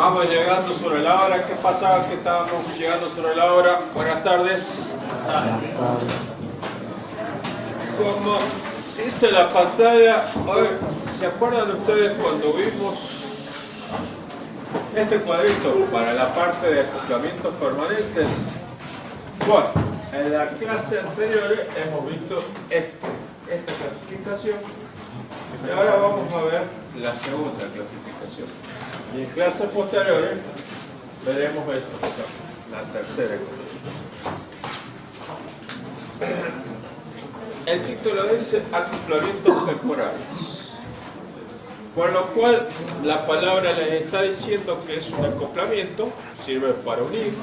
Vamos llegando sobre la hora. ¿Qué pasaba? Que estábamos llegando sobre la hora. Buenas tardes. Como dice la pantalla, hoy, ¿se acuerdan ustedes cuando vimos este cuadrito para la parte de acoplamientos permanentes? Bueno, en la clase anterior hemos visto esta clasificación y ahora vamos a ver la segunda clasificación. Y en clases posteriores veremos esto, la tercera clasificación. El título dice acoplamientos temporales, con lo cual la palabra les está diciendo que es un acoplamiento, sirve para unir,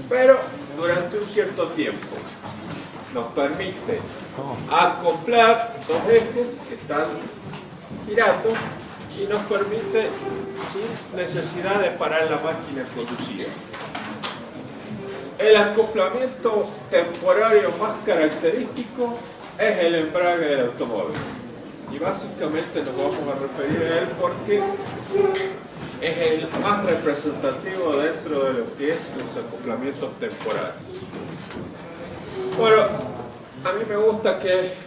pero durante un cierto tiempo nos permite acoplar dos ejes que están girando y nos permite sin necesidad de parar la máquina conducida. El acoplamiento temporario más característico es el embrague del automóvil. Y básicamente nos vamos a referir a él porque es el más representativo dentro de lo que es los acoplamientos temporarios. Bueno, a mí me gusta que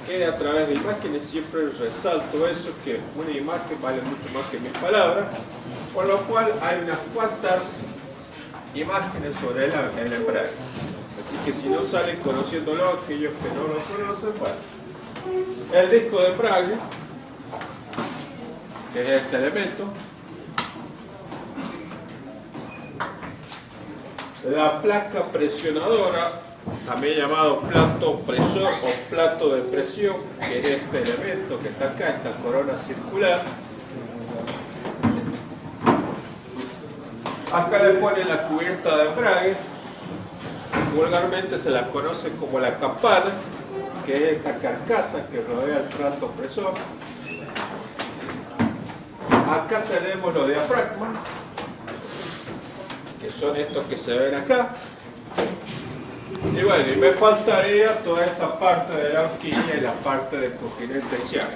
quede a través de imágenes, siempre resalto eso, que una imagen vale mucho más que 1000 palabras, por lo cual hay unas cuantas imágenes sobre el embrague. Así que si no salen conociéndolo, aquellos que no lo conocen, bueno. El disco de embrague, que es este elemento. La placa presionadora, también llamado plato presor o plato de presión, que es este elemento que está acá, esta corona circular. Acá le ponen la cubierta de embrague, vulgarmente se la conoce como la campana, que es esta carcasa que rodea el plato presor. Acá tenemos los diafragmas, que son estos que se ven acá. Y bueno, y me faltaría toda esta parte de la horquilla y la parte del cojinete axial.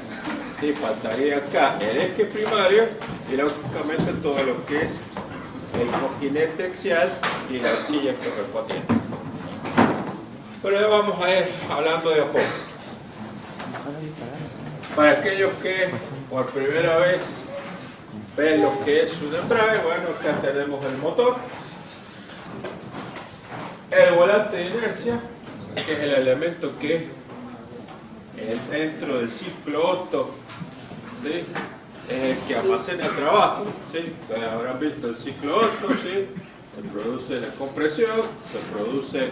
Sí, faltaría acá el eje primario y lógicamente todo lo que es el cojinete axial y la horquilla correspondiente. Pero ya vamos a ir hablando de a poco. Para aquellos que por primera vez ven lo que es un embrague, bueno, acá tenemos el motor, el volante de inercia, que es el elemento que dentro del ciclo Otto, ¿sí?, es el que almacena el trabajo, ¿sí? Habrán visto el ciclo Otto, ¿sí? Se produce la compresión, se produce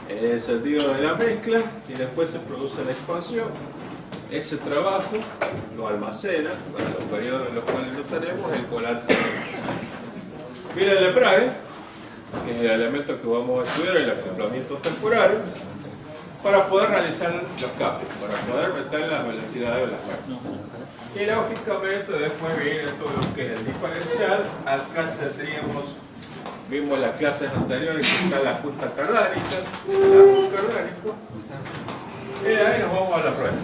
el encendido de la mezcla y después se produce la expansión. Ese trabajo lo almacena para los periodos en los cuales no tenemos el volante. Mira el embrague, que es el elemento que vamos a estudiar, el acoplamiento temporario, para poder realizar los cambios, para poder meter las velocidades de las máquinas. Y lógicamente después viene todo lo que es el diferencial. Acá tendríamos, vimos en las clases anteriores que está la junta cardánica, el árbol cardánico, y de ahí nos vamos a las ruedas.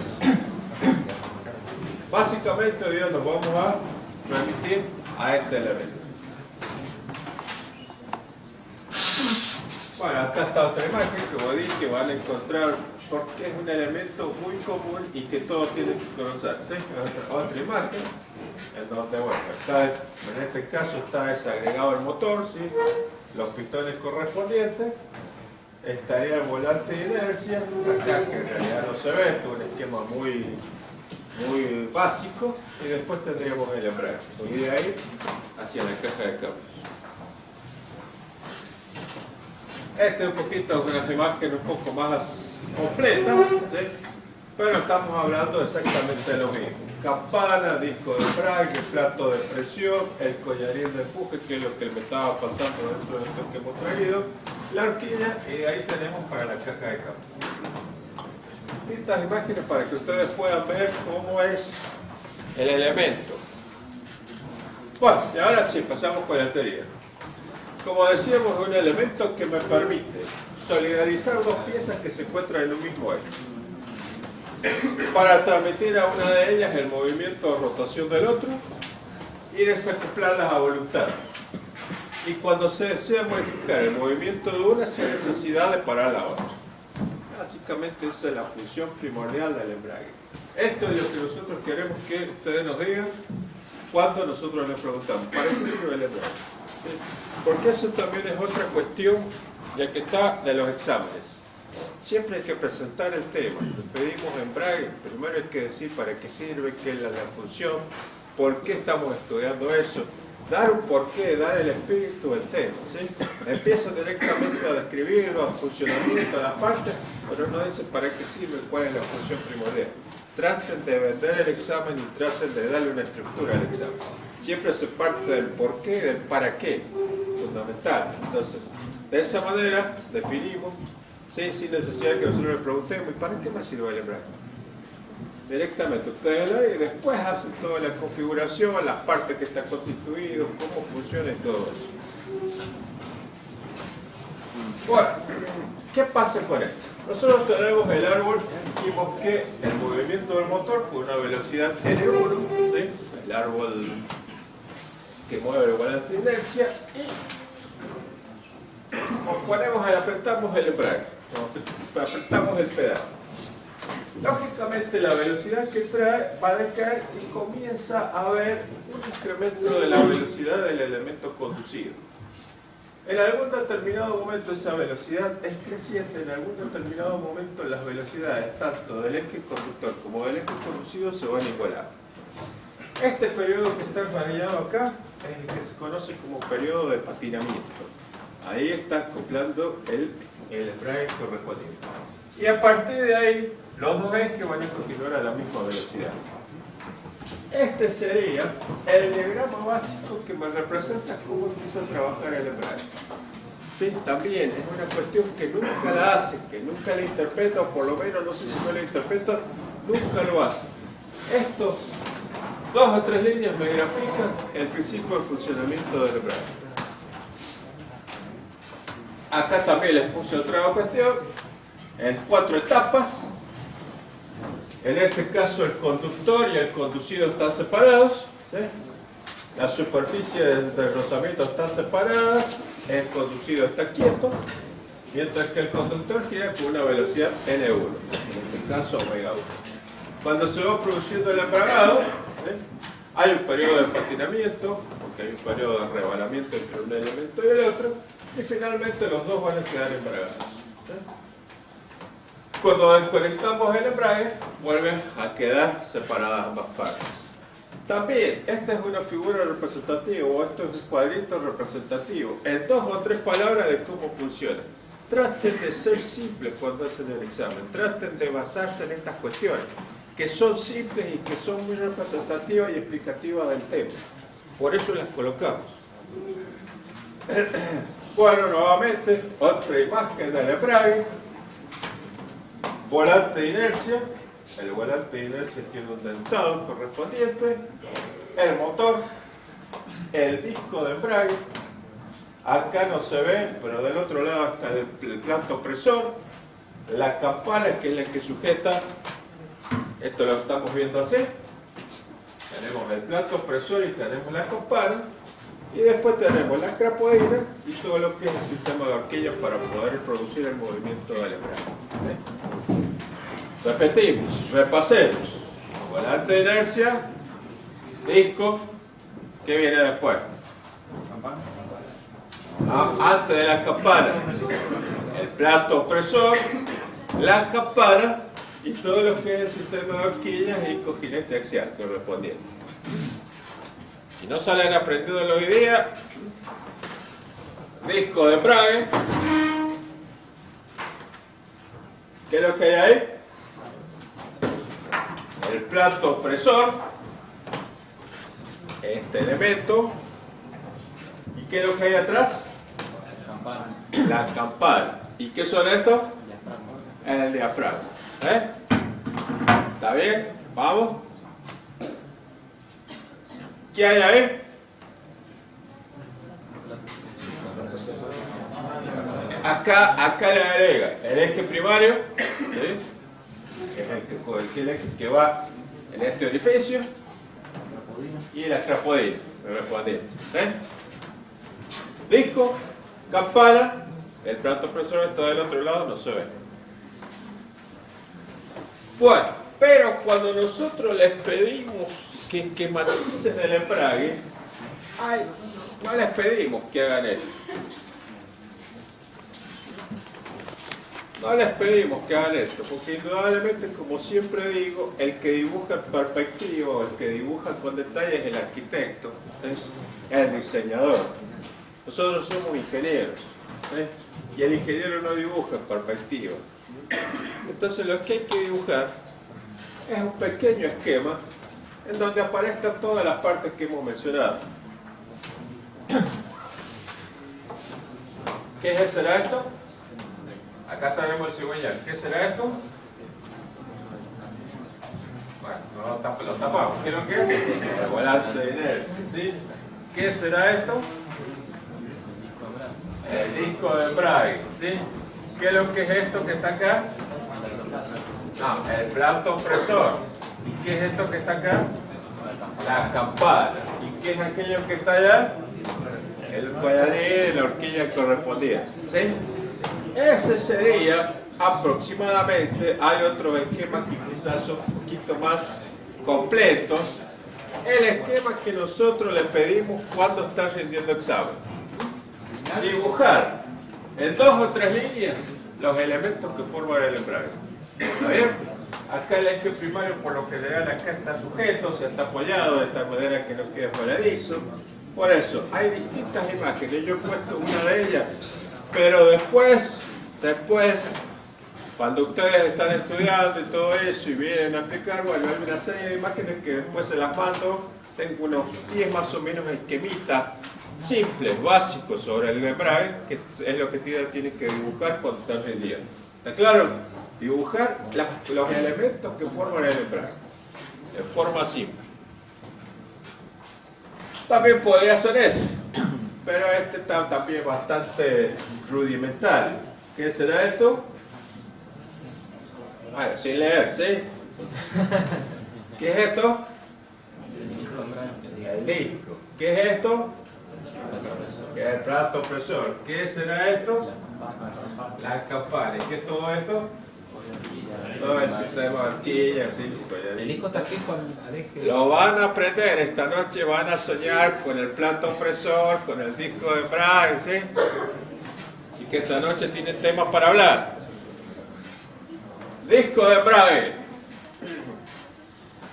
Básicamente hoy día nos vamos a remitir a este elemento. Bueno, acá está otra imagen, como dije, van a encontrar porque es un elemento muy común y que todos tienen que conocer, ¿sí? Otra imagen, en donde, bueno, está, en este caso está desagregado el motor, ¿sí?, los pistones correspondientes, estaría el volante de inercia, acá que en realidad no se ve, esto es un esquema muy básico, y después tendríamos el embrague, y de ahí hacia la caja de cambios. Esta es un poquito una imagen un poco más completa, ¿sí?, pero estamos hablando exactamente de lo mismo. Campana, disco de embrague, plato de presión, el collarín de empuje, que es lo que me estaba faltando dentro de esto que hemos traído, la horquilla, y de ahí tenemos para la caja de cambios. Distintas imágenes para que ustedes puedan ver cómo es el elemento. Bueno, y ahora sí, pasamos con la teoría. Como decíamos, es un elemento que me permite solidarizar dos piezas que se encuentran en un mismo eje, para transmitir a una de ellas el movimiento de rotación del otro y desacoplarlas a voluntad. Y cuando se desea modificar el movimiento de una sin necesidad de parar la otra. Básicamente esa es la función primordial del embrague. Esto es lo que nosotros queremos que ustedes nos digan cuando nosotros les preguntamos, ¿para qué sirve el embrague? ¿Sí? Porque eso también es otra cuestión, ya que está de los exámenes. Siempre hay que presentar el tema. Pedimos embrague, primero hay que decir para qué sirve, qué es la función, por qué estamos estudiando eso. Dar un porqué, dar el espíritu del tema, ¿sí? Empieza directamente a describirlo, al funcionamiento, a las partes, pero no dice para qué sirve, cuál es la función primordial. Traten de vender el examen y traten de darle una estructura al examen. Siempre se parte del porqué y del para qué, fundamental. Entonces, de esa manera definimos, ¿sí? Sin necesidad de que nosotros le preguntemos, ¿y para qué me sirve el embrague? Directamente ustedes dan y después hacen toda la configuración, las partes que están constituidas, cómo funciona y todo eso. Bueno, ¿qué pasa con esto? Nosotros tenemos el árbol, dijimos que el movimiento del motor con una velocidad N1, ¿sí? El árbol que mueve el volante de inercia, y ponemos apretamos el embrague, apretamos el pedal. Lógicamente la velocidad que trae va a decaer y comienza a haber un incremento de la velocidad del elemento conducido. En algún determinado momento esa velocidad es creciente, en algún determinado momento las velocidades tanto del eje conductor como del eje conducido se van a igualar. Este periodo que está radiado acá es el que se conoce como periodo de patinamiento. Ahí está acoplando el embrague correspondiente. Y a partir de ahí, los dos ejes van a continuar a la misma velocidad. Este sería el diagrama básico que me representa cómo empieza a trabajar el embrague. ¿Sí? También es una cuestión que nunca la hacen, que nunca la interpretan, o por lo menos no sé si no la interpretan, nunca lo hacen. Esto, 2 o 3 líneas me grafican el principio de funcionamiento del embrague. Acá también les puse otra cuestión, en 4 etapas. En este caso el conductor y el conducido están separados, ¿sí? La superficie de rozamiento está separada, el conducido está quieto, mientras que el conductor gira con una velocidad N1, en este caso omega 1. Cuando se va produciendo el embragado, ¿sí? Hay un periodo de patinamiento, porque hay un periodo de rebalamiento entre un elemento y el otro, y finalmente los dos van a quedar embragados, ¿sí? Cuando desconectamos el embrague, vuelven a quedar separadas ambas partes. También, esta es una figura representativa, o esto es un cuadrito representativo, en 2 o 3 palabras de cómo funciona. Traten de ser simples cuando hacen el examen, traten de basarse en estas cuestiones, que son simples y que son muy representativas y explicativas del tema. Por eso las colocamos. Bueno, nuevamente, otra imagen del embrague. Volante de inercia, el volante de inercia tiene un dentado correspondiente, el motor, el disco de embrague, acá no se ve, pero del otro lado está el plato opresor, la campana que es la que sujeta, esto lo estamos viendo así, tenemos el plato opresor y tenemos la campana, y después tenemos la crapodina y todo lo que es el sistema de horquillas para poder producir el movimiento del embrague. Repetimos, repasemos. Volante de inercia, disco, ¿qué viene después? Antes de la campana, el plato opresor, la campana y todo lo que es el sistema de horquillas y cojinete axial correspondiente. Si no salen aprendiendo hoy día, disco de embrague, ¿qué es lo que hay ahí? El plato opresor, este elemento, ¿y qué es lo que hay atrás? La campana. ¿Y qué son estos? El diafragma. ¿Está bien? ¿Vamos? ¿Qué hay ahí? Acá le agrega el eje primario, ¿sí? Que es el eje que va en este orificio, y la extrapodina correspondiente. Disco, campana, el plato presor está del otro lado, no se ve. Bueno, pero cuando nosotros les pedimos que esquematicen el embrague, no les pedimos que hagan eso. No les pedimos que hagan esto, porque indudablemente, como siempre digo, el que dibuja en perspectiva, el que dibuja con detalle es el arquitecto, el diseñador. Nosotros somos ingenieros, y el ingeniero no dibuja en perspectiva. Entonces lo que hay que dibujar es un pequeño esquema en donde aparezcan todas las partes que hemos mencionado. ¿Qué será esto? Acá tenemos el cigüeñal. ¿Qué será esto? Bueno, no lo tapamos. ¿Qué es lo que es? El volante de inercia, ¿sí? ¿Qué será esto? El disco de embrague, ¿sí? ¿Qué es lo que es esto que está acá? No, el plato presor. ¿Y qué es esto que está acá? La campana. ¿Y qué es aquello que está allá? El collarín y la horquilla correspondiente, ¿sí? Ese sería aproximadamente, hay otros esquemas que quizás son un poquito más completos, el esquema que nosotros le pedimos cuando están rindiendo examen. Dibujar en 2 o 3 líneas los elementos que forman el embrague. ¿Está bien? Acá el eje primario por lo general acá está sujeto, se está apoyado de tal manera que no quede voladizo. Por eso, hay distintas imágenes, yo he puesto una de ellas, pero después, cuando ustedes están estudiando y todo eso y vienen a aplicar, bueno, hay una serie de imágenes que después se las mando, tengo unos 10 más o menos esquemitas simples, básicos sobre el embrague, que es lo que tienen que dibujar cuando están rindiendo. ¿Está claro? Dibujar los elementos que forman el embrague, de forma simple. También podría ser ese, pero este está también bastante rudimentario. ¿Qué será esto? Bueno, sin leer, ¿sí? ¿Qué es esto? El disco. ¿Qué es esto? El plato presor. ¿Qué será esto? La campana. ¿Qué es todo esto? Todo el sistema de horquilla, así. El disco está aquí con el eje. Lo van a aprender esta noche, van a soñar con el plato presor, con el disco de embrague, ¿sí? Así que esta noche tienen temas para hablar. Disco de embrague.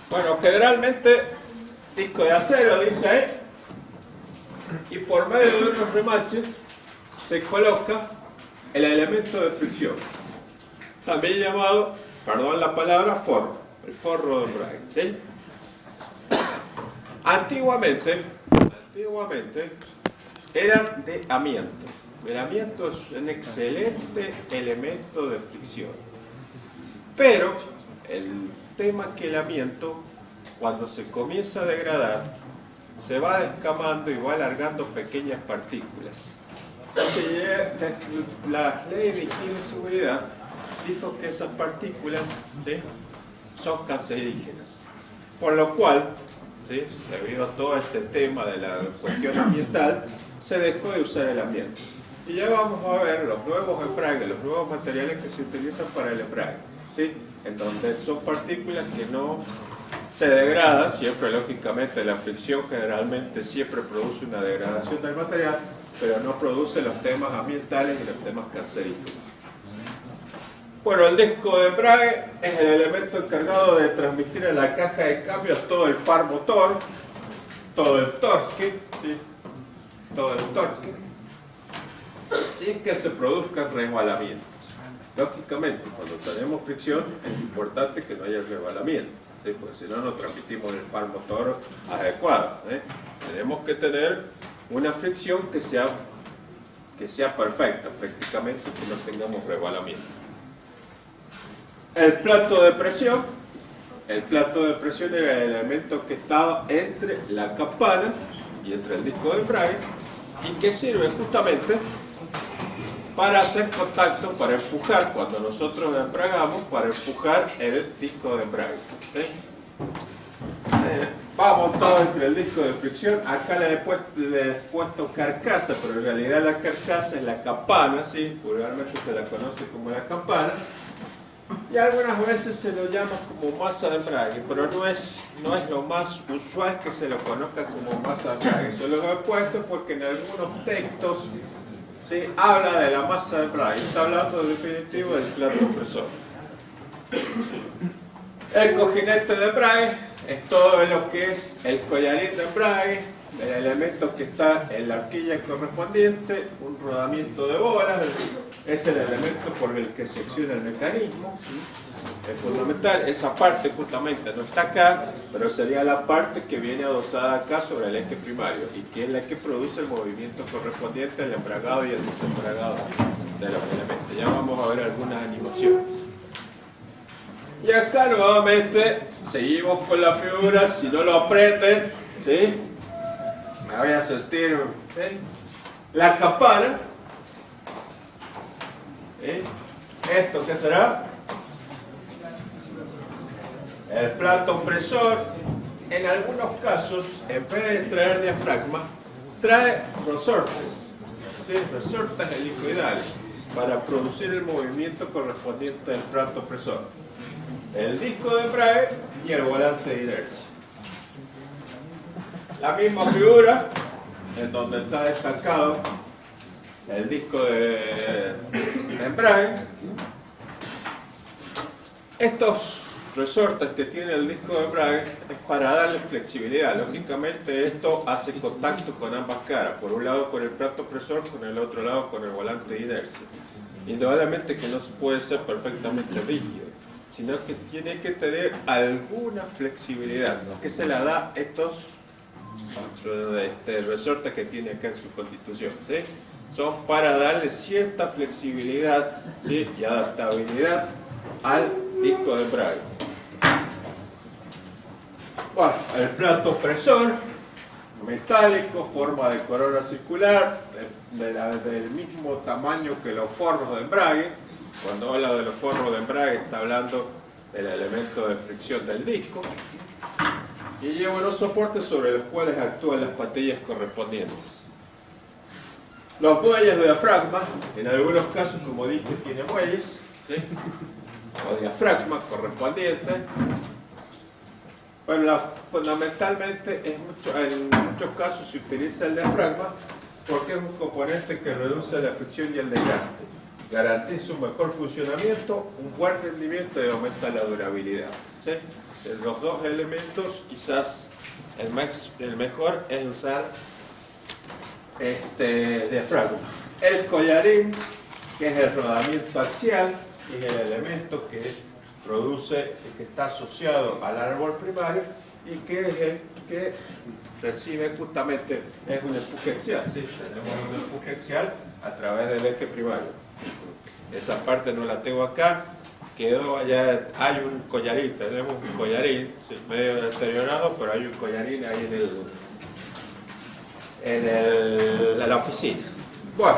Bueno, generalmente disco de acero, dice ahí, y por medio de unos remaches se coloca el elemento de fricción, también llamado, perdón la palabra, forro, el forro de embrague, ¿sí? Antiguamente eran de amianto. El amianto es un excelente elemento de fricción, pero el tema es que el amianto, cuando se comienza a degradar, se va descamando y va alargando pequeñas partículas. La ley de higiene y seguridad dijo que esas partículas, ¿sí?, son cancerígenas, por lo cual, ¿sí?, debido a todo este tema de la cuestión ambiental, se dejó de usar el amianto. Y ya vamos a ver los nuevos embragues, los nuevos materiales que se utilizan para el embrague, ¿sí?, en donde son partículas que no se degradan, siempre lógicamente la fricción generalmente siempre produce una degradación del material, pero no produce los temas ambientales y los temas cancerígenos. Bueno, el disco de embrague es el elemento encargado de transmitir a la caja de cambio todo el par motor, todo el torque, ¿sí?, todo el torque, sin que se produzcan resbalamientos. Lógicamente, cuando tenemos fricción, es importante que no haya resbalamiento, ¿sí?, porque si no, no transmitimos el par motor adecuado, ¿eh? Tenemos que tener una fricción que sea perfecta, prácticamente, que no tengamos resbalamiento. El plato de presión era el elemento que estaba entre la campana y entre el disco de embrague y que sirve justamente para hacer contacto, para empujar, cuando nosotros embragamos, para empujar el disco de embrague, ¿sí? va montado entre el disco de fricción. Acá le he puesto carcasa, pero en realidad la carcasa es la campana, ¿sí? Vulgarmente se la conoce como la campana. Y algunas veces se lo llama como masa de embrague, pero no es lo más usual que se lo conozca como masa de embrague. Eso lo he puesto porque en algunos textos, ¿sí?, habla de la masa de embrague. Está hablando en definitivo del plato compresor. El cojinete de embrague es todo lo que es el collarín de embrague, el elemento que está en la horquilla correspondiente, un rodamiento de bolas, es el elemento por el que se acciona el mecanismo, ¿sí? Es fundamental. Esa parte justamente no está acá, pero sería la parte que viene adosada acá sobre el eje primario y que es la que produce el movimiento correspondiente al embragado y al desembragado de los elementos. Ya vamos a ver algunas animaciones. Y acá nuevamente seguimos con la figura. Si no lo aprenden, ¿sí?, me voy a sentir, ¿sí?, la campana. ¿Sí? ¿Esto qué será? El plato compresor. En algunos casos, en vez de traer diafragma, trae resortes, ¿sí?, resortes helicoidales para producir el movimiento correspondiente del plato compresor. El disco de embrague y el volante de inercia. La misma figura en donde está destacado el disco de embrague. Estos resortes que tiene el disco de embrague es para darle flexibilidad. Lógicamente esto hace contacto con ambas caras, por un lado con el plato compresor, con el otro lado con el volante de inercia. Indudablemente que no se puede ser perfectamente rígido, sino que tiene que tener alguna flexibilidad, que se la da estos resortes que tiene acá en su constitución, ¿sí? Son para darle cierta flexibilidad, ¿sí?, y adaptabilidad al disco de embrague. Bueno, el plato compresor metálico, forma de corona circular, del mismo tamaño que los forros de embrague. Cuando habla de los forros de embrague está hablando del elemento de fricción del disco. Y lleva unos soportes sobre los cuales actúan las patillas correspondientes. Los muelles de diafragma, en algunos casos, como dije, tiene muelles, ¿sí?, o diafragma correspondiente. Bueno, fundamentalmente en muchos casos se utiliza el diafragma porque es un componente que reduce la fricción y el desgaste, garantiza un mejor funcionamiento, un buen rendimiento y aumenta la durabilidad, ¿sí? De los dos elementos, quizás el mejor es usar diafragma. El collarín, que es el rodamiento axial, que es el elemento que produce, que está asociado al árbol primario y que es el que recibe justamente, es un empuje axial, ¿sí? Tenemos un empuje axial a través del eje primario. Esa parte no la tengo acá, quedó allá, hay un collarín, tenemos un collarín, ¿sí?, medio deteriorado, pero hay un collarín ahí en la oficina. Bueno,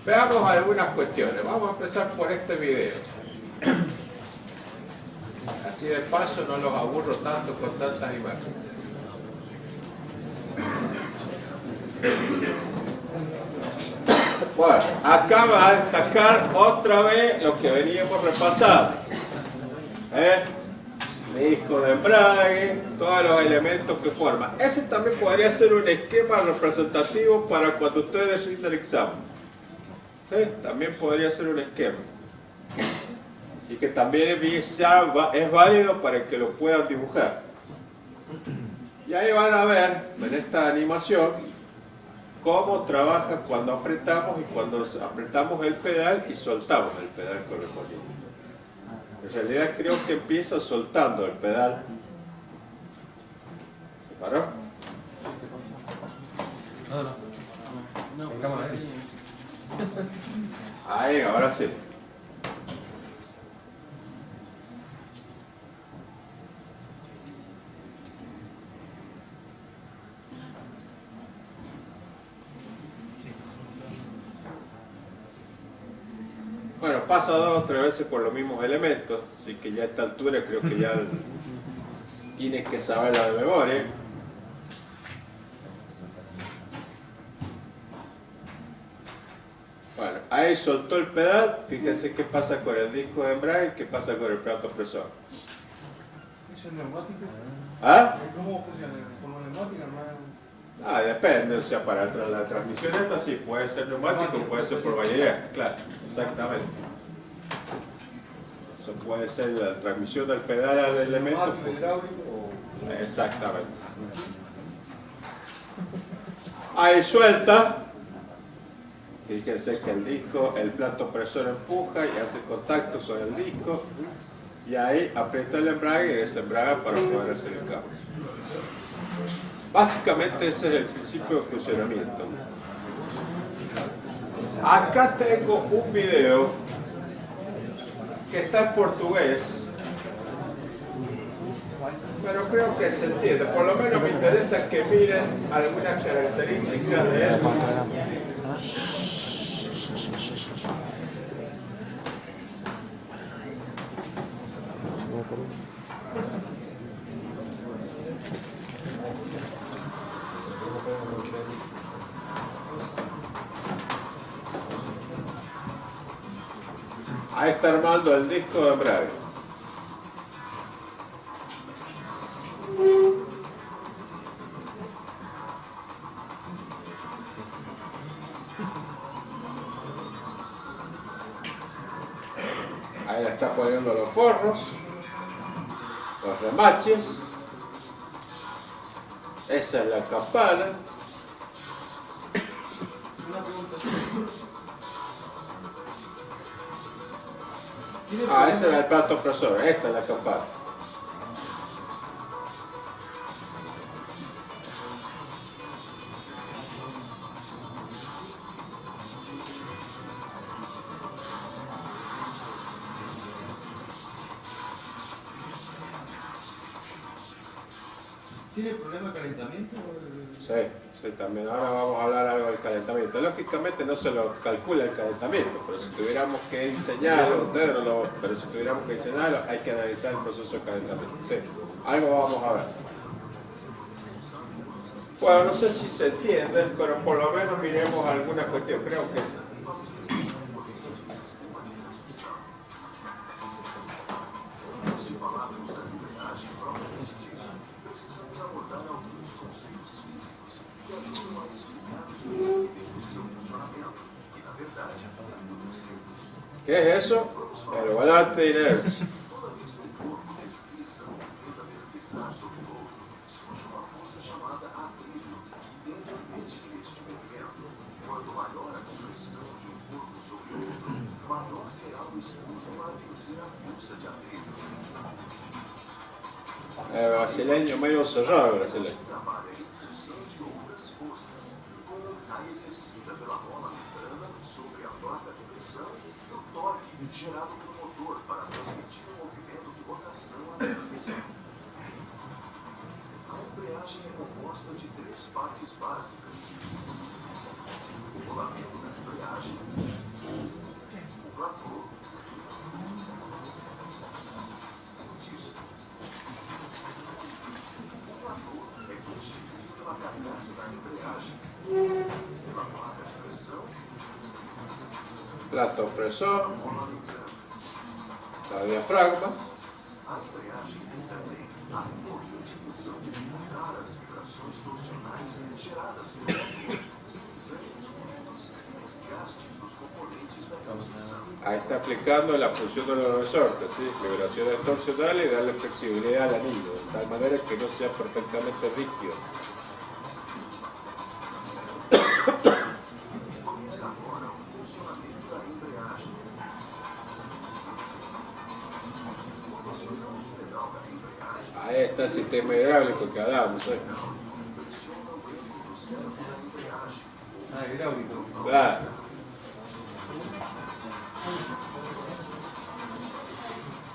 veamos algunas cuestiones. Vamos a empezar por este video. Así de paso no los aburro tanto con tantas imágenes. Bueno, acá va a destacar otra vez lo que veníamos repasando. Disco de embrague, todos los elementos que forman. Ese también podría ser un esquema representativo para cuando ustedes rinden el examen. ¿Sí? También podría ser un esquema. Así que también es válido para que lo puedan dibujar. Y ahí van a ver en esta animación cómo trabaja cuando apretamos y cuando apretamos el pedal y soltamos el pedal correspondiente. En realidad creo que empieza soltando el pedal. ¿Se paró? No. Ahí, ahora sí. Bueno, pasa 2 o 3 veces por los mismos elementos, así que ya a esta altura creo que ya Tienes que saberlo de memoria. Bueno, ahí soltó el pedal. Fíjense qué pasa con el disco de embrague y qué pasa con el plato presor. ¿Es neumático? ¿Ah? ¿Cómo funciona? ¿Como neumática? Depende, o sea, para la transmisión esta sí, puede ser neumático, puede ser por validez, claro, exactamente. Eso puede ser la transmisión del pedal al elemento. Exactamente. Ahí suelta. Fíjense que el disco, el plato presor empuja y hace contacto con el disco. Y ahí aprieta el embrague y desembraga para poder hacer el cambio. Básicamente ese es el principio de funcionamiento. Acá tengo un video que está en portugués, pero creo que se entiende. Por lo menos me interesa que miren algunas características de él. Ahí está armando el disco de embrague. Ahí está poniendo los forros, los remaches. Esa es la campana. Ese era el plato presor, esta es la campana. ¿Tiene problema de calentamiento? Sí, también. Ahora vamos a hablar algo del calentamiento. Lógicamente no se lo calcula el calentamiento, pero si tuviéramos que diseñarlo, pero si tuviéramos que diseñarlo, hay que analizar el proceso de calentamiento. Sí, algo vamos a ver. Bueno, no sé si se entiende, pero por lo menos miremos alguna cuestión. Creo que ¿qué es eso? El volante de inercia. El brasileño medio cerrado, el brasileño. Gerado pelo motor para transmitir o movimento de rotação à transmissão. A embreagem é composta de 3 partes básicas: o rolamento da embreagem, o platô e o disco. O platô é constituído pela carcaça da embreagem, pela placa de pressão, Plato presor, la diafragma. a embreagem tem também a importante função de filtrar as vibrações torsionais geradas pelo motor, visando os ruídos e desgastes dos componentes da transmissão. Ahí está aplicando la función de los resortes, ¿sí? Vibraciones torsionales y darle flexibilidad al anillo, de tal manera que no sea perfectamente rígido. Começa agora o funcionamento da embreagem. Posicionamos o pedal da embreagem. Ahí está el sistema hidráulico que hablamos, ¿sí? Pressiona o ângulo do centro da embreagem. Hidráulico. Claro.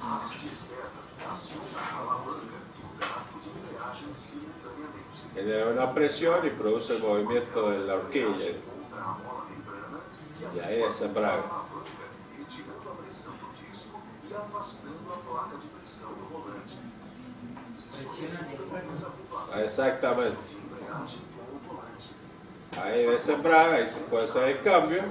A haste externa aciona a alavanca e o garfo de embreagem simultaneamente. Genera una presión y produce el movimiento de la horquilla. Contra a mola membrana Y ahí desembraga. alavanca, retirando a pressão do disco e afastando a placa de pressão do volante. Exactamente. Ahí desembraga, ahí se puede hacer el cambio.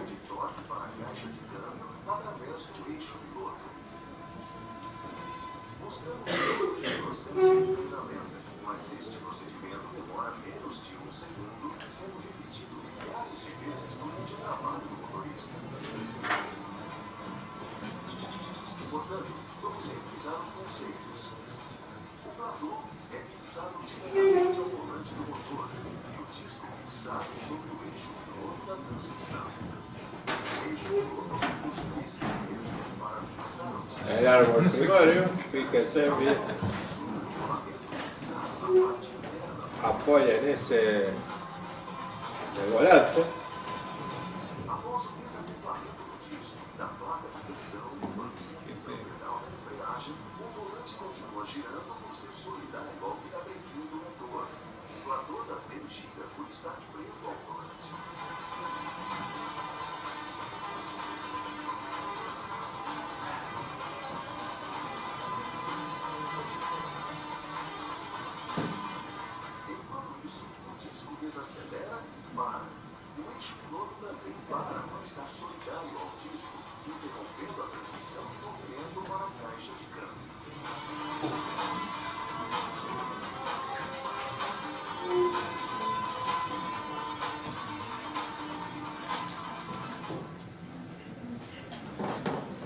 Mas este procedimento demora menos de um segundo, sendo repetido milhares de vezes durante o trabalho do motorista. Portanto, vamos revisar os conceitos. O platô é fixado diretamente ao volante do motor e o disco fixado sobre o eixo piloto da transmissão. O eixo piloto possui esquerda para fixar o disco. El árbol primario, fíjense bien, apoya en ese del volante. Após o desalinhamento do disco e da placa de tensão, manutenção pedal da embreagem, o volante continua girando por ser solidário ao virabrequim do motor. O platô também gira por estar preso ao volante. Enquanto isso, o disco desacelera e para. O eixo piloto também para por estar solidário ao disco, interrompendo a transmissão de movimento para a caixa de câmbio.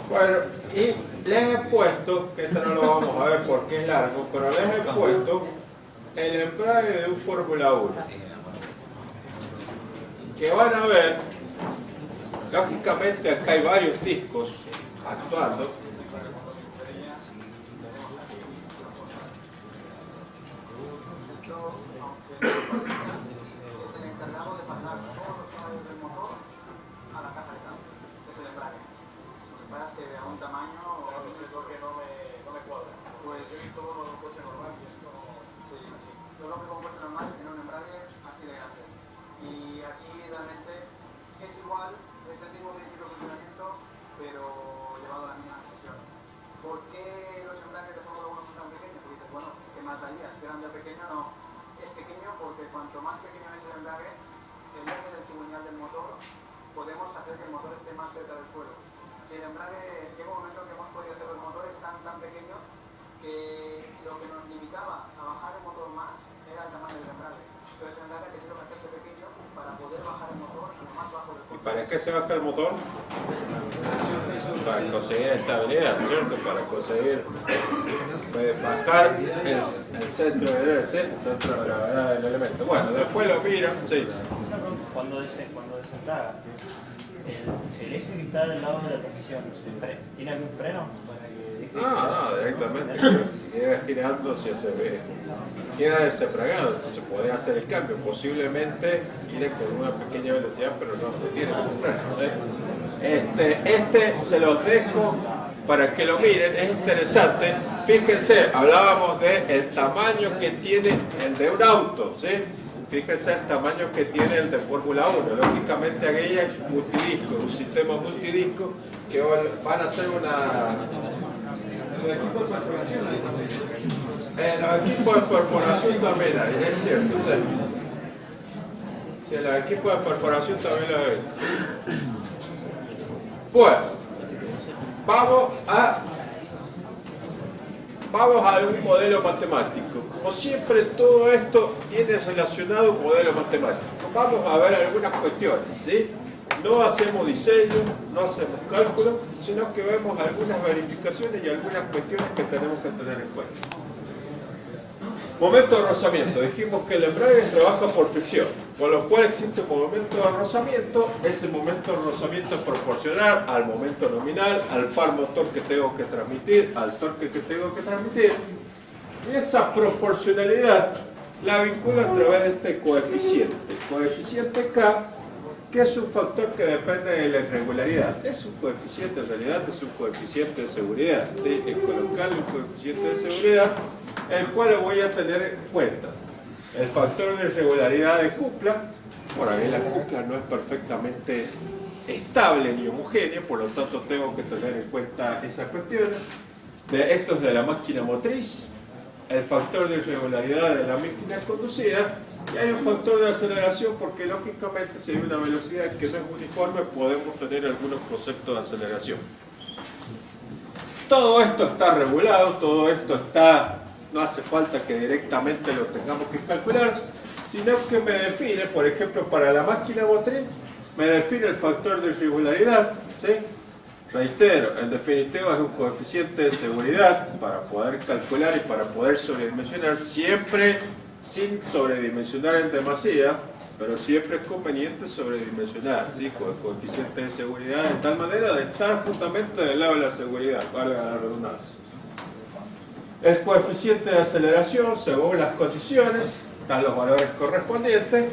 Bueno, y les he puesto, que esto no lo vamos a ver porque es largo, pero les he puesto el embrague de un Fórmula 1. Que van a ver, lógicamente acá hay varios discos actuando. Es el encargado de pasar todos los cables del motor a la caja de cambio, que es el embrague. Lo que pasa es que a un tamaño, no sé por qué no me cuadra. Pues yo he visto un coche normal y es como... Sí, así. Yo lo que con un coche normal es tener un embrague así de grande. Y aquí realmente es igual, es el mismo principio de funcionamiento, pero llevado a la misma presión. ¿Por qué los embragues de Fórmula 1 son tan pequeños? Porque dices, bueno, ¿qué más daría? ¿Es grande o pequeño? No. Es pequeño porque cuanto más pequeño es el embrague, el eje del cigüeñal del motor, podemos hacer que el motor esté más cerca del suelo. Si el embrague, llega un momento que hemos podido hacer los motores tan pequeños que lo que nos limitaba a bajar el motor más era el tamaño del embrague. Entonces el embrague ha tenido que hacerse pequeño para poder bajar el motor a lo más bajo del coche. ¿Y para qué se baja el motor? Para conseguir estabilidad, ¿cierto? Para conseguir bajar el centro de inercia, el centro de gravedad del elemento. Bueno, después lo miran, sí. Cuando desentraga, el eje que está del lado de la transmisión, ¿tiene algún freno para que deje? No, directamente. Queda girando si se ve. Queda desembragado, entonces puede hacer el cambio. Posiblemente iré con una pequeña velocidad, pero no tiene ningún freno. Este se los dejo para que lo miren, es interesante. Fíjense, hablábamos del tamaño que tiene el de un auto, ¿sí? Fíjense el tamaño que tiene el de Fórmula 1. Lógicamente aquella es multidisco, un sistema multidisco que van a hacer una... Los equipos de perforación ahí también. Los equipos de perforación también hay, es cierto, sí. Sí, los equipos de perforación también lo hay. Bueno, vamos a un modelo matemático. Como siempre, todo esto tiene relacionado un modelo matemático. Vamos a ver algunas cuestiones, ¿sí? No hacemos diseño, no hacemos cálculo, sino que vemos algunas verificaciones y algunas cuestiones que tenemos que tener en cuenta. Momento de rozamiento. Dijimos que el embrague trabaja por fricción, con lo cual existe un momento de rozamiento. Ese momento de rozamiento es proporcional al momento nominal, al par motor que tengo que transmitir, al torque que tengo que transmitir. Y esa proporcionalidad la vinculo a través de este coeficiente K, que es un factor que depende de la irregularidad. Es un coeficiente, en realidad es un coeficiente de seguridad, ¿sí? Es colocarle un coeficiente de seguridad, el cual voy a tener en cuenta. El factor de irregularidad de cupla, por ahí la cupla no es perfectamente estable ni homogénea, por lo tanto tengo que tener en cuenta esa cuestión. Esto es de la máquina motriz. el factor de irregularidad de la máquina conducida, y hay un factor de aceleración porque lógicamente si hay una velocidad que no es uniforme podemos tener algunos conceptos de aceleración. Todo esto está regulado, todo esto está, no hace falta que directamente lo tengamos que calcular, sino que me define, por ejemplo, para la máquina motriz, me define el factor de irregularidad, ¿sí? Reitero, en definitivo es un coeficiente de seguridad para poder calcular y para poder sobredimensionar, siempre sin sobredimensionar en demasía, pero siempre es conveniente sobredimensionar, ¿sí? Con el coeficiente de seguridad, de tal manera de estar justamente del lado de la seguridad, valga la redundancia. El coeficiente de aceleración, según las condiciones, dan los valores correspondientes,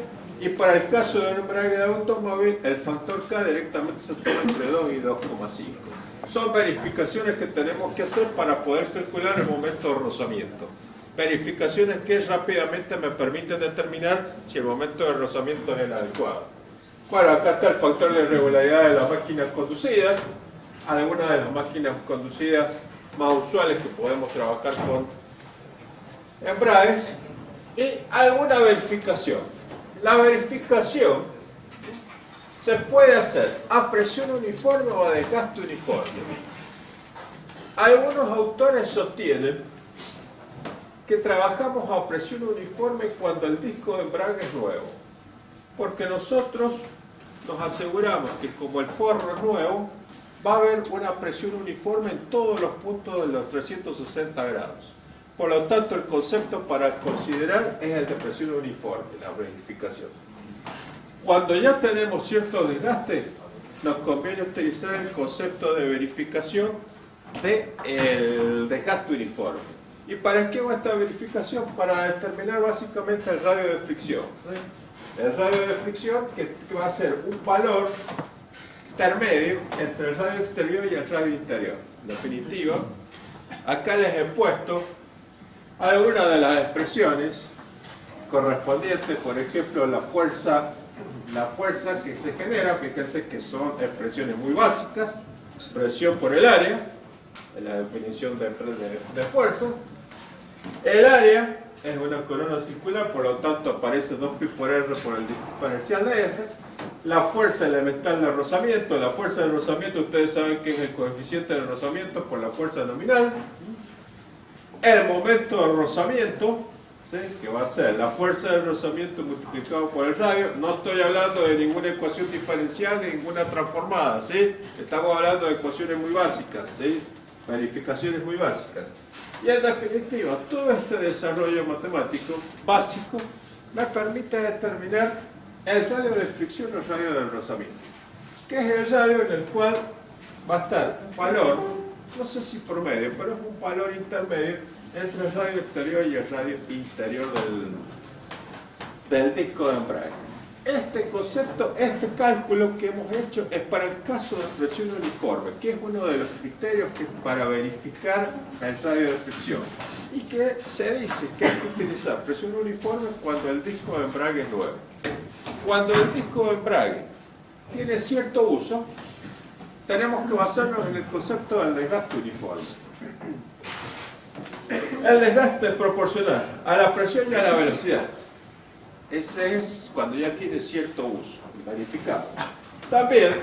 y para el caso de un embrague de automóvil, el factor K directamente se toma entre 2 y 2,5. Son verificaciones que tenemos que hacer para poder calcular el momento de rozamiento. Verificaciones que rápidamente me permiten determinar si el momento de rozamiento es el adecuado. Bueno, acá está el factor de irregularidad de la máquina conducida. Algunas de las máquinas conducidas más usuales que podemos trabajar con embragues. Y alguna verificación. La verificación se puede hacer a presión uniforme o a desgaste uniforme. Algunos autores sostienen que trabajamos a presión uniforme cuando el disco de embrague es nuevo, porque nosotros nos aseguramos que como el forro es nuevo, va a haber una presión uniforme en todos los puntos de los 360 grados. Por lo tanto, el concepto para considerar es el de presión uniforme, la verificación. Cuando ya tenemos cierto desgaste, nos conviene utilizar el concepto de verificación del desgaste uniforme. ¿Y para qué va esta verificación? Para determinar básicamente el radio de fricción. El radio de fricción que va a ser un valor intermedio entre el radio exterior y el radio interior. En definitiva, acá les he puesto algunas de las expresiones correspondientes, por ejemplo, la fuerza que se genera, fíjense que son expresiones muy básicas, presión por el área, en la definición de fuerza. El área es una corona circular, por lo tanto aparece 2pi por r por el diferencial de r. La fuerza elemental de rozamiento, la fuerza de rozamiento ustedes saben que es el coeficiente de rozamiento por la fuerza nominal. El momento de rozamiento, ¿sí? Que va a ser la fuerza de rozamiento multiplicado por el radio. No estoy hablando de ninguna ecuación diferencial, ni ninguna transformada, ¿sí? Estamos hablando de ecuaciones muy básicas, ¿sí? Verificaciones muy básicas. Y en definitiva, todo este desarrollo matemático básico me permite determinar el radio de fricción o el radio de rozamiento, que es el radio en el cual va a estar un valor, no sé si promedio, pero es un valor intermedio entre el radio exterior y el radio interior del disco de embrague. Este concepto, este cálculo que hemos hecho es para el caso de presión uniforme, que es uno de los criterios que para verificar el radio de fricción, y que se dice que hay que utilizar presión uniforme cuando el disco de embrague es nuevo. Cuando el disco de embrague tiene cierto uso, tenemos que basarnos en el concepto del desgaste uniforme. El desgaste es proporcional a la presión y a la velocidad. Ese es cuando ya tiene cierto uso, verificado. También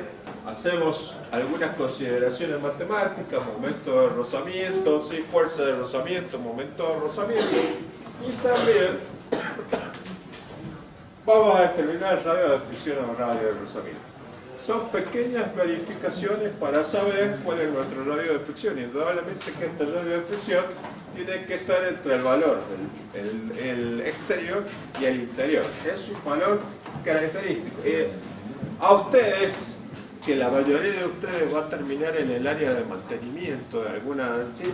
hacemos algunas consideraciones matemáticas, momento de rozamiento, ¿sí? Fuerza de rozamiento, momento de rozamiento, y también vamos a determinar el radio de fricción o radio de rozamiento. Son pequeñas verificaciones para saber cuál es nuestro radio de fricción. Indudablemente que este radio de fricción tiene que estar entre el valor, el exterior y el interior. Es un valor característico. A ustedes, que la mayoría de ustedes va a terminar en el área de mantenimiento de alguna, ¿sí?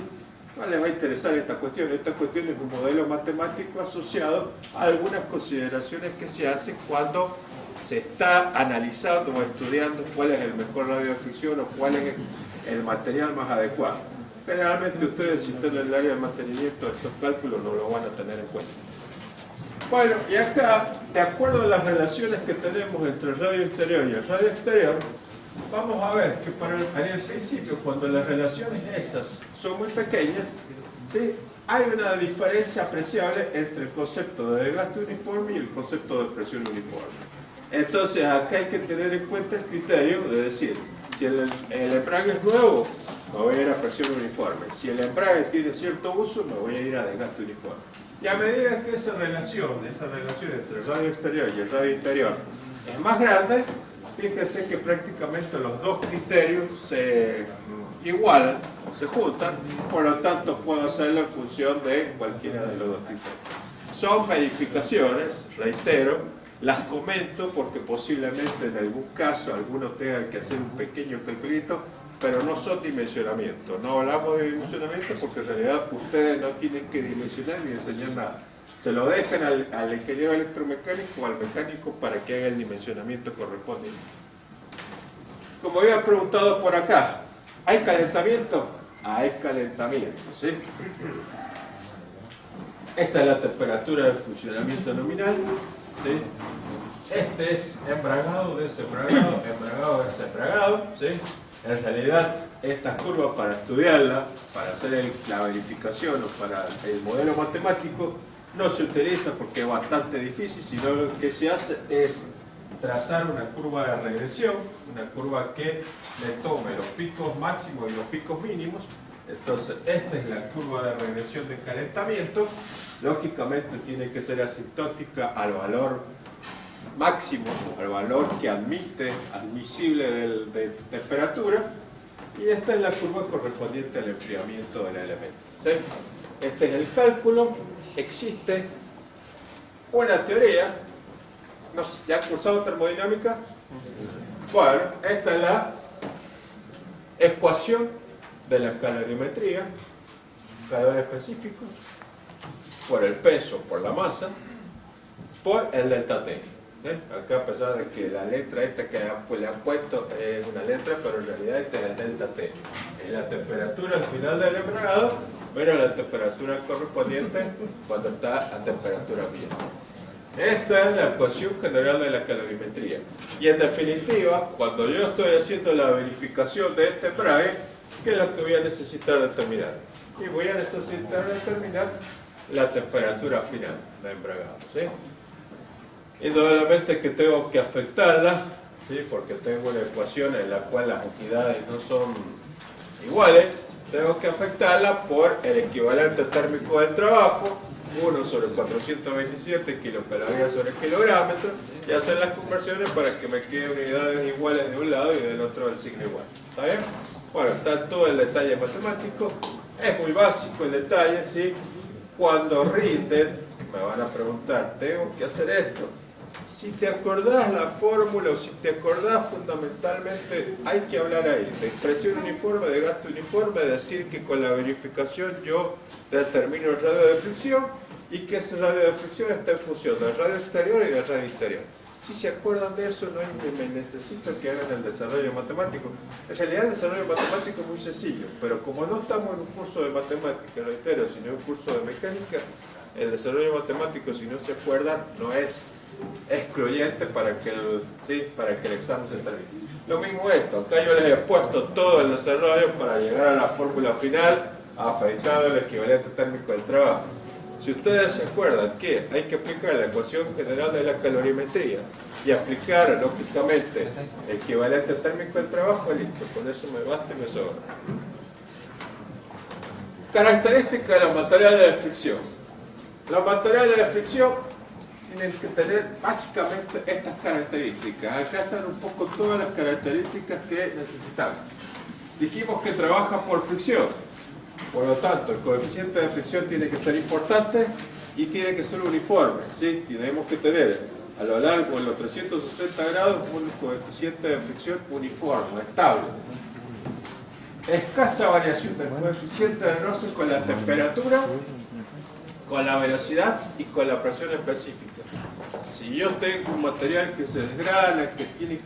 No les va a interesar esta cuestión. Esta cuestión es un modelo matemático asociado a algunas consideraciones que se hacen cuando se está analizando o estudiando cuál es el mejor radio de fricción o cuál es el material más adecuado. Generalmente ustedes, si están en el área de mantenimiento, estos cálculos no lo van a tener en cuenta. Bueno, y acá, de acuerdo a las relaciones que tenemos entre el radio interior y el radio exterior, vamos a ver que en el principio, cuando las relaciones esas son muy pequeñas, ¿sí? Hay una diferencia apreciable entre el concepto de desgaste uniforme y el concepto de presión uniforme. Entonces acá hay que tener en cuenta el criterio de decir, si el embrague es nuevo, me voy a ir a presión uniforme. Si el embrague tiene cierto uso, me voy a ir a desgaste uniforme. Y a medida que esa relación entre el radio exterior y el radio interior es más grande, fíjense que prácticamente los dos criterios se igualan o se juntan, por lo tanto puedo hacerlo en función de cualquiera de los dos criterios. Son verificaciones, reitero, las comento porque posiblemente en algún caso alguno tenga que hacer un pequeño calculito, pero no son dimensionamientos. No hablamos de dimensionamiento porque en realidad ustedes no tienen que dimensionar ni enseñar nada. Se lo dejan al ingeniero electromecánico o al mecánico para que haga el dimensionamiento correspondiente. Como había preguntado por acá, ¿hay calentamiento? Hay calentamiento, ¿sí? Esta es la temperatura de funcionamiento nominal, ¿sí? Este es embragado, desembragado, embragado, desembragado, ¿sí? En realidad, estas curvas para estudiarla, para hacer la verificación o para el modelo matemático, no se utiliza porque es bastante difícil, sino lo que se hace es trazar una curva de regresión, una curva que le tome los picos máximos y los picos mínimos. Entonces, esta es la curva de regresión de calentamiento. Lógicamente tiene que ser asintótica al valor máximo, al valor que admisible de temperatura, y esta es la curva correspondiente al enfriamiento del elemento, ¿sí? Este es el cálculo. Existe una teoría. ¿Ya han cursado termodinámica? Bueno, esta es la ecuación de la calorimetría, calor específico, por el peso, por la masa, por el delta T. Acá, a pesar de que la letra esta que le han puesto es una letra, pero en realidad este es el delta T. Es la temperatura al final del embragado, pero la temperatura correspondiente cuando está a temperatura ambiente. Esta es la ecuación general de la calorimetría. Y en definitiva, cuando yo estoy haciendo la verificación de este embrague, ¿qué es lo que voy a necesitar determinar? Y voy a necesitar determinar la temperatura final del embragado, ¿sí? Indudablemente que tengo que afectarla, ¿sí? Porque tengo una ecuación en la cual las unidades no son iguales. Tengo que afectarla por el equivalente térmico del trabajo, 1 sobre 427 kilocalorías sobre kilográmetro, y hacer las conversiones para que me queden unidades iguales de un lado y del otro el signo igual. ¿Está bien? Bueno, está todo el detalle matemático. Es muy básico el detalle, ¿sí? Cuando rinden, me van a preguntar, ¿tengo que hacer esto? Si te acordás la fórmula o si te acordás fundamentalmente, hay que hablar ahí de presión uniforme, de gasto uniforme, decir que con la verificación yo determino el radio de fricción y que ese radio de fricción está en función del radio exterior y del radio interior. Si se acuerdan de eso, no me necesito que hagan el desarrollo matemático. En realidad el desarrollo matemático es muy sencillo, pero como no estamos en un curso de matemática, reitero, sino en un curso de mecánica, el desarrollo matemático, si no se acuerdan, no es excluyente para que el examen se termine. Lo mismo esto, acá yo les he puesto todo el desarrollo para llegar a la fórmula final, afectado el equivalente térmico del trabajo. Si ustedes se acuerdan que hay que aplicar la ecuación general de la calorimetría y aplicar, lógicamente, el equivalente térmico del trabajo, listo, con eso me basta y me sobra. Características de los materiales de fricción. Los materiales de fricción tienen que tener básicamente estas características. Acá están un poco todas las características que necesitamos. Dijimos que trabaja por fricción. Por lo tanto, el coeficiente de fricción tiene que ser importante y tiene que ser uniforme, ¿sí? Tenemos que tener a lo largo de los 360 grados un coeficiente de fricción uniforme, estable. Escasa variación del coeficiente de roce con la temperatura, con la velocidad y con la presión específica. Si yo tengo un material que se desgrana, que tiene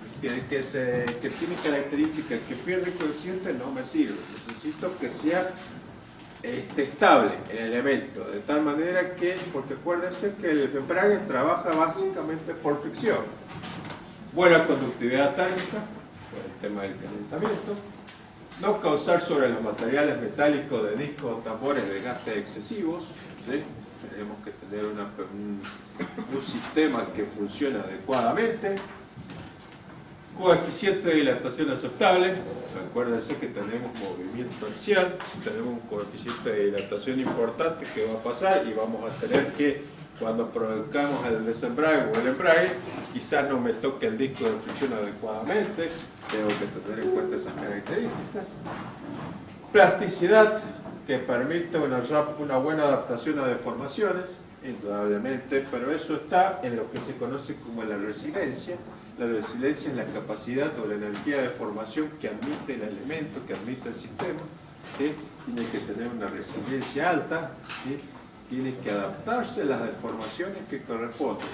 características que pierde coeficiente, no me sirve. Necesito que sea estable el elemento, de tal manera que, porque acuérdense que el embrague trabaja básicamente por fricción. Buena conductividad térmica, por el tema del calentamiento. No causar sobre los materiales metálicos de discos o tambores desgastes excesivos, ¿sí? Tenemos que tener un sistema que funcione adecuadamente. Coeficiente de dilatación aceptable. Acuérdense que tenemos movimiento axial, tenemos un coeficiente de dilatación importante que va a pasar y vamos a tener que, cuando produzcamos el desembrague o el embrague, quizás no me toque el disco de fricción adecuadamente, tengo que tener en cuenta esas características. Plasticidad, que permite una buena adaptación a deformaciones, indudablemente, pero eso está en lo que se conoce como la resiliencia. La resiliencia es la capacidad o la energía de formación que admite el elemento, que admite el sistema, ¿sí? Tiene que tener una resiliencia alta, ¿sí? Tiene que adaptarse a las deformaciones que corresponden.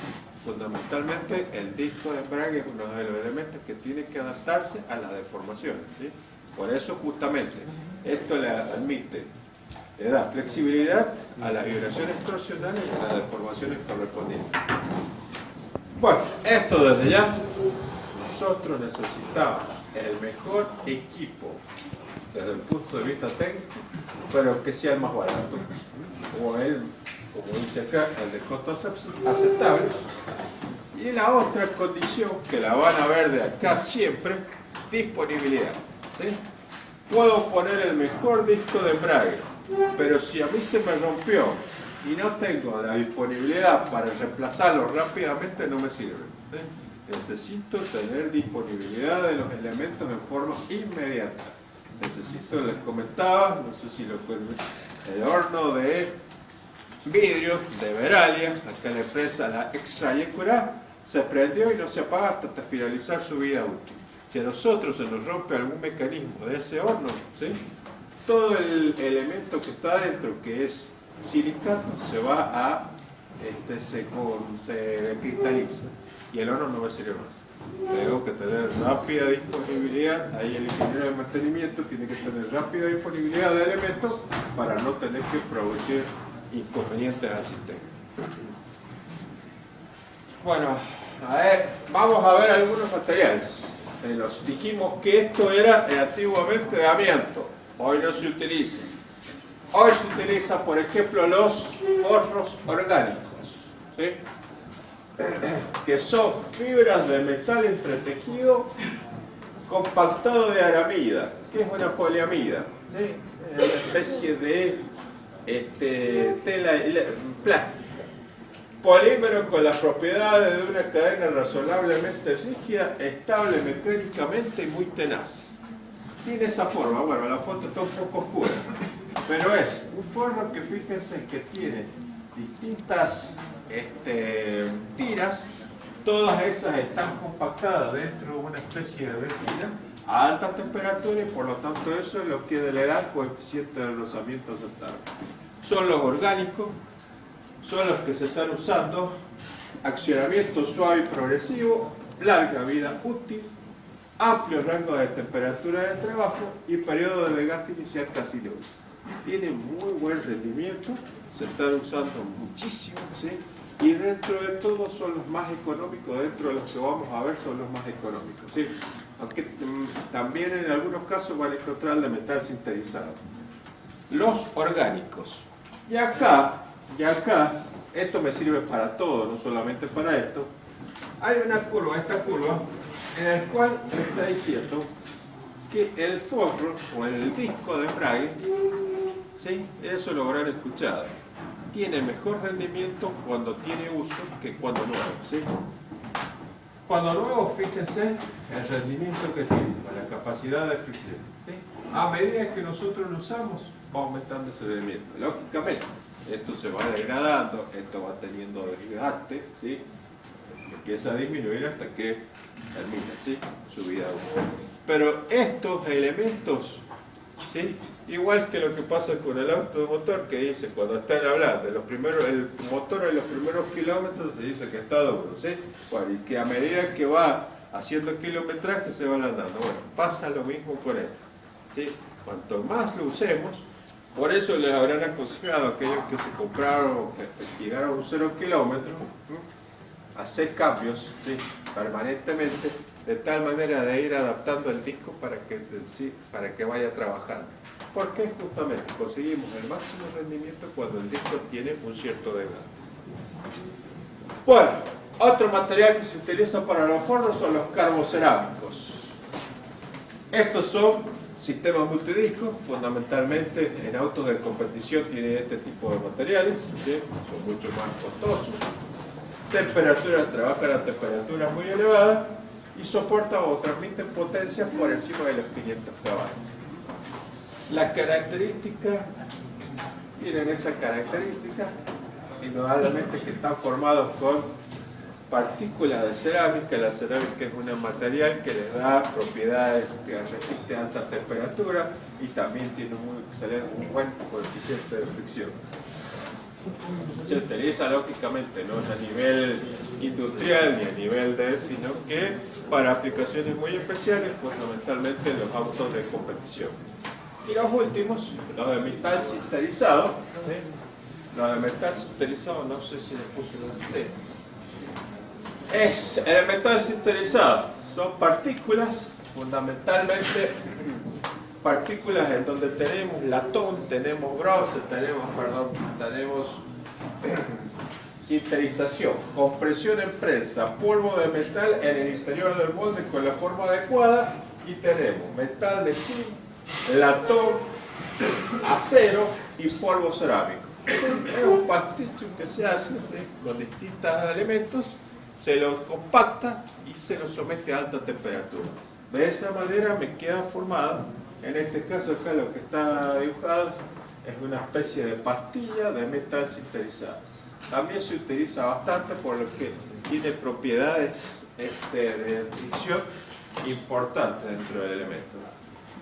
Fundamentalmente, el disco de embrague es uno de los elementos que tiene que adaptarse a las deformaciones, ¿sí? Por eso, justamente, esto le admite, le da flexibilidad a las vibraciones torsionales y a las deformaciones correspondientes. Bueno, esto desde ya, nosotros necesitamos el mejor equipo desde el punto de vista técnico, pero que sea el más barato, como dice acá, el de costo aceptable. Y la otra condición, que la van a ver de acá siempre, disponibilidad, ¿sí? Puedo poner el mejor disco de embrague, pero si a mí se me rompió y no tengo la disponibilidad para reemplazarlo rápidamente, no me sirve, ¿sí? Necesito tener disponibilidad de los elementos en forma inmediata. Necesito, les comentaba, no sé si lo pueden ver, el horno de vidrio de Veralia, acá la empresa la Extra Yecurá, se prendió y no se apaga hasta finalizar su vida útil. Si a nosotros se nos rompe algún mecanismo de ese horno, ¿sí? Todo el elemento que está dentro, que es silicato, se va a, se cristaliza y el horno no va a servir más. Tengo que tener rápida disponibilidad, ahí el ingeniero de mantenimiento tiene que tener rápida disponibilidad de elementos para no tener que producir inconvenientes al sistema. Bueno, vamos a ver algunos materiales. Nos dijimos que esto era antiguamente de amianto, hoy no se utiliza. Hoy se utilizan, por ejemplo, los forros orgánicos, ¿sí? Que son fibras de metal entretejido compactado de aramida, que es una poliamida, ¿sí? Una especie de tela plástica. Polímero con las propiedades de una cadena razonablemente rígida, estable mecánicamente y muy tenaz. Tiene esa forma, bueno, la foto está un poco oscura, pero es un forro que fíjense que tiene distintas tiras, todas esas están compactadas dentro de una especie de resina a altas temperaturas y por lo tanto eso es lo que le da coeficiente de rozamiento aceptable. Son los orgánicos, son los que se están usando, accionamiento suave y progresivo, larga vida útil, amplio rango de temperatura de trabajo y periodo de desgaste inicial casi nulo. Tiene muy buen rendimiento, se están usando muchísimo, ¿sí? Y dentro de todo son los más económicos, dentro de los que vamos a ver son los más económicos, ¿sí? Aunque también en algunos casos van a encontrar el de metal sinterizado. Los orgánicos. Y acá, esto me sirve para todo, no solamente para esto. Hay una curva, esta curva, en la cual me está diciendo que el forro o el disco de embrague, ¿sí? Eso lo habrán escuchado, tiene mejor rendimiento cuando tiene uso que cuando nuevo, ¿sí? Cuando nuevo, fíjense el rendimiento que tiene, la capacidad de fricción, ¿sí? A medida que nosotros lo usamos, va aumentando ese rendimiento. Lógicamente, esto se va degradando, esto va teniendo desgaste, ¿sí? Empieza a disminuir hasta que termina, ¿sí? Su vida útil. Pero estos elementos, ¿sí? Igual que lo que pasa con el automotor, que dice, cuando están hablando, el motor en los primeros kilómetros se dice que está duro, ¿sí? Bueno, y que a medida que va haciendo kilometraje se va ablandando. Bueno, pasa lo mismo con esto, ¿sí? Cuanto más lo usemos, por eso les habrán aconsejado a aquellos que se compraron o que llegaron a un 0 kilómetro, hacer cambios, ¿sí? Permanentemente, de tal manera de ir adaptando el disco para que vaya trabajando. Porque justamente conseguimos el máximo rendimiento cuando el disco tiene un cierto desgaste. Bueno, otro material que se utiliza para los fornos son los carbocerámicos. Estos son sistemas multidiscos, fundamentalmente en autos de competición tienen este tipo de materiales, ¿sí? Son mucho más costosos. Trabajan a temperaturas muy elevadas y soportan o transmiten potencias por encima de los 500 caballos. Las características, tienen esa característica, indudablemente que están formados con partículas de cerámica. La cerámica es un material que les da propiedades que resiste a alta temperatura y también tiene un buen coeficiente de fricción. Se utiliza lógicamente no a nivel industrial ni a nivel sino que para aplicaciones muy especiales, fundamentalmente en los autos de competición. Y los últimos, los de metal sinterizado. ¿Sí? Los de metal sinterizado, no sé si les puse el metal sinterizado. Son partículas, fundamentalmente partículas en donde tenemos latón, tenemos bronce, tenemos sinterización, compresión en prensa, polvo de metal en el interior del molde con la forma adecuada y tenemos metal de zinc, latón, acero y polvo cerámico. Es un pasticho que se hace, ¿sí? Con distintos elementos, se los compacta y se los somete a alta temperatura. De esa manera me queda formado, en este caso acá lo que está dibujado es una especie de pastilla de metal sinterizado. También se utiliza bastante por lo que tiene propiedades de fricción importantes dentro del elemento.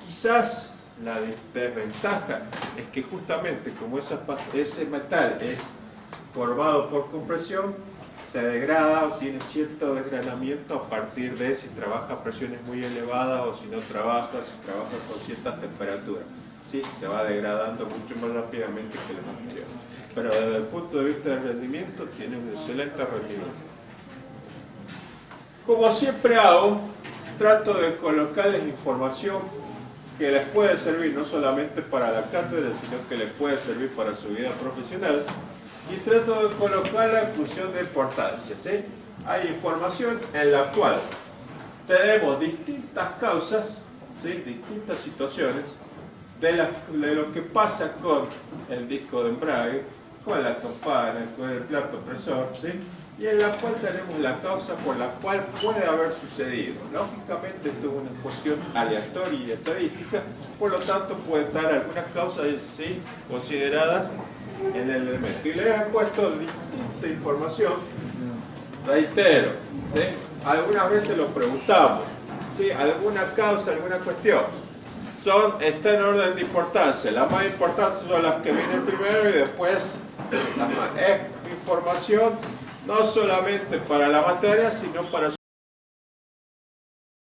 Quizás la desventaja es que justamente como ese metal es formado por compresión, se degrada o tiene cierto desgranamiento a partir de si trabaja a presiones muy elevadas o si trabaja con ciertas temperaturas. ¿Sí? Se va degradando mucho más rápidamente que el material. Pero desde el punto de vista del rendimiento, tiene un excelente rendimiento. Como siempre hago, trato de colocarles información que les puede servir no solamente para la cátedra, sino que les puede servir para su vida profesional. Y trato de colocarla en función de importancia, ¿sí? Hay información en la cual tenemos distintas causas, ¿sí? Distintas situaciones de lo que pasa con el disco de embrague, con la campana, con el plato presor, ¿sí? Y en la cual tenemos la causa por la cual puede haber sucedido. Lógicamente esto es una cuestión aleatoria y estadística, por lo tanto pueden estar algunas causas ¿sí? consideradas en el elemento. Y les he puesto distinta información, reitero, ¿sí? Algunas veces lo preguntamos, ¿sí? Alguna causa, alguna cuestión, está en orden de importancia. Las más importantes son las que vienen primero y después las más. Es información no solamente para la materia, sino para